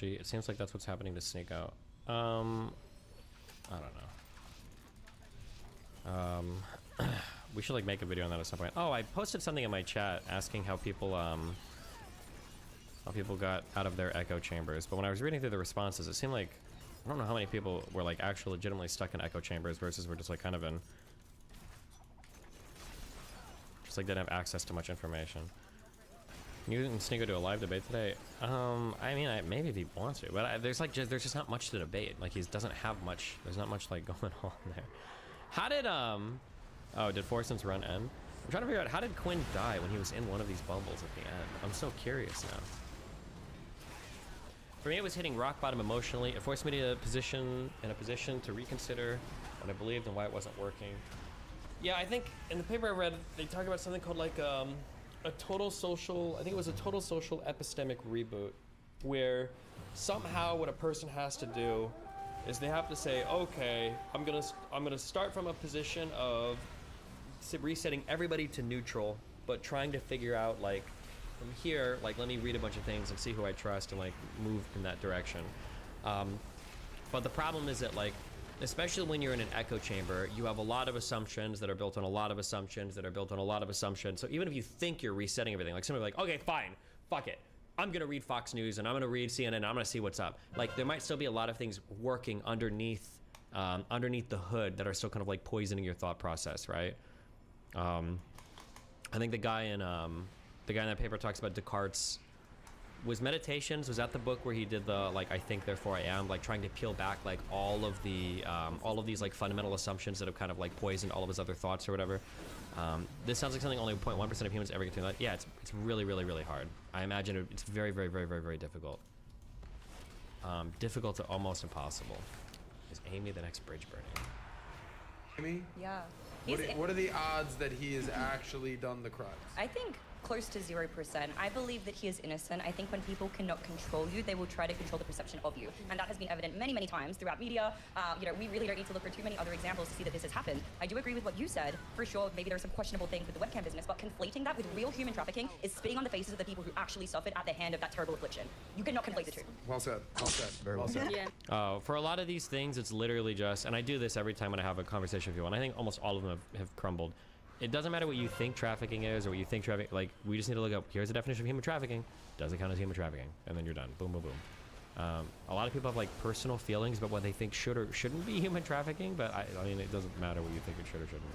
technology. It seems like that's what's happening to Sneak Out. I don't know. We should like make a video on that at some point. Oh, I posted something in my chat asking how people got out of their echo chambers. But when I was reading through the responses, it seemed like I don't know how many people were like actually legitimately stuck in echo chambers versus were just like kind of in just like didn't have access to much information. You and Sneeko do a live debate today. I mean, maybe if he wants to, but there's just not much to debate. Like he doesn't have much. There's not much like going on there. How did oh, did Forson's run end? I'm trying to figure out how did Quinn die when he was in one of these bubbles at the end. I'm so curious now. For me, it was hitting rock bottom emotionally. It forced me to in a position to reconsider what I believed and why it wasn't working. Yeah, I think in the paper I read, they talk about something called like a total social, I think it was a total social epistemic reboot, where somehow what a person has to do is they have to say, okay, I'm gonna start from a position of resetting everybody to neutral, but trying to figure out like from here, like let me read a bunch of things and see who I trust and like move in that direction. But the problem is that like, especially when you're in an echo chamber, you have a lot of assumptions that are built on a lot of assumptions that are built on a lot of assumptions. So even if you think you're resetting everything, like somebody like, okay, fine, fuck it. I'm gonna read Fox News and I'm gonna read CNN and I'm gonna see what's up. Like there might still be a lot of things working underneath the hood that are still kind of like poisoning your thought process, right? I think the guy in that paper talks about Descartes' was Meditations, was that the book where he did the like I think therefore I am, like trying to peel back like all of these like fundamental assumptions that have kind of like poisoned all of his other thoughts or whatever. This sounds like something only 0.1% of humans ever get to that. Yeah, it's really really really hard. I imagine it's very very very very very difficult. Difficult to almost impossible. Is Amy the next bridge burning? Amy? Yeah. What are the odds that he has actually done the crimes? I think close to 0%. I believe that he is innocent. I think when people cannot control you, they will try to control the perception of you. And that has been evident many, many times throughout media. You know, we really don't need to look for too many other examples to see that this has happened. I do agree with what you said. For sure, maybe there are some questionable things with the webcam business, but conflating that with real human trafficking is spitting on the faces of the people who actually suffered at the hand of that terrible affliction. You cannot conflate the two. Well said. Well said. Very well said. Yeah. For a lot of these things, it's literally just, and I do this every time when I have a conversation with you, and I think almost all of them have crumbled. It doesn't matter what you think trafficking is or what you think trafficking, like, we just need to look up, here's the definition of human trafficking. Does it count as human trafficking? And then you're done. Boom, boom, boom. A lot of people have, like, personal feelings about what they think should or shouldn't be human trafficking, but I mean, it doesn't matter what you think it should or shouldn't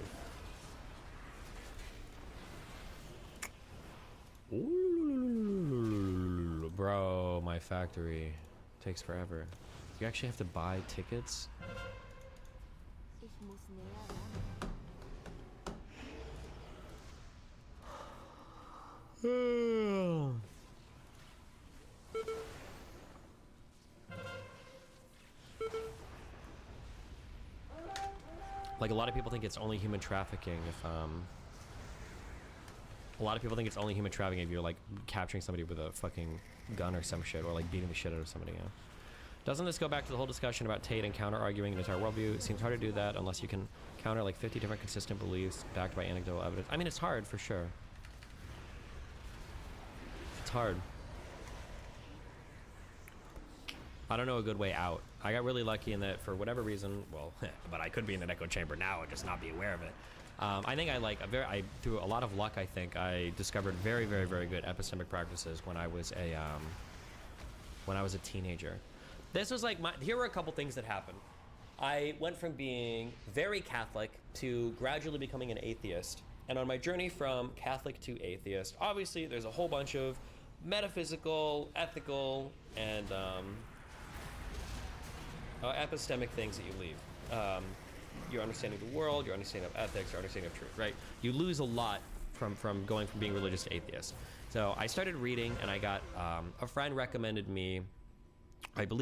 be. Ooh, bro, my factory takes forever. You actually have to buy tickets? Like a lot of people think it's only human trafficking if a lot of people think it's only human trafficking if you're like capturing somebody with a fucking gun or some shit, or like beating the shit out of somebody, you know? Doesn't this go back to the whole discussion about Tate and counter-arguing an entire worldview? It seems hard to do that unless you can counter like 50 different consistent beliefs backed by anecdotal evidence. I mean, it's hard for sure. It's hard. I don't know a good way out. I got really lucky in that for whatever reason, well, but I could be in the echo chamber now and just not be aware of it. I think through a lot of luck, I think I discovered very, very, very good epistemic practices when I was a teenager. This was like here were a couple things that happened. I went from being very Catholic to gradually becoming an atheist. And on my journey from Catholic to atheist, obviously there's a whole bunch of metaphysical, ethical, and epistemic things that you leave. Your understanding of the world, your understanding of ethics, your understanding of truth, right? You lose a lot from going from being religious to atheist. So I started reading, and I got a friend recommended me, I believe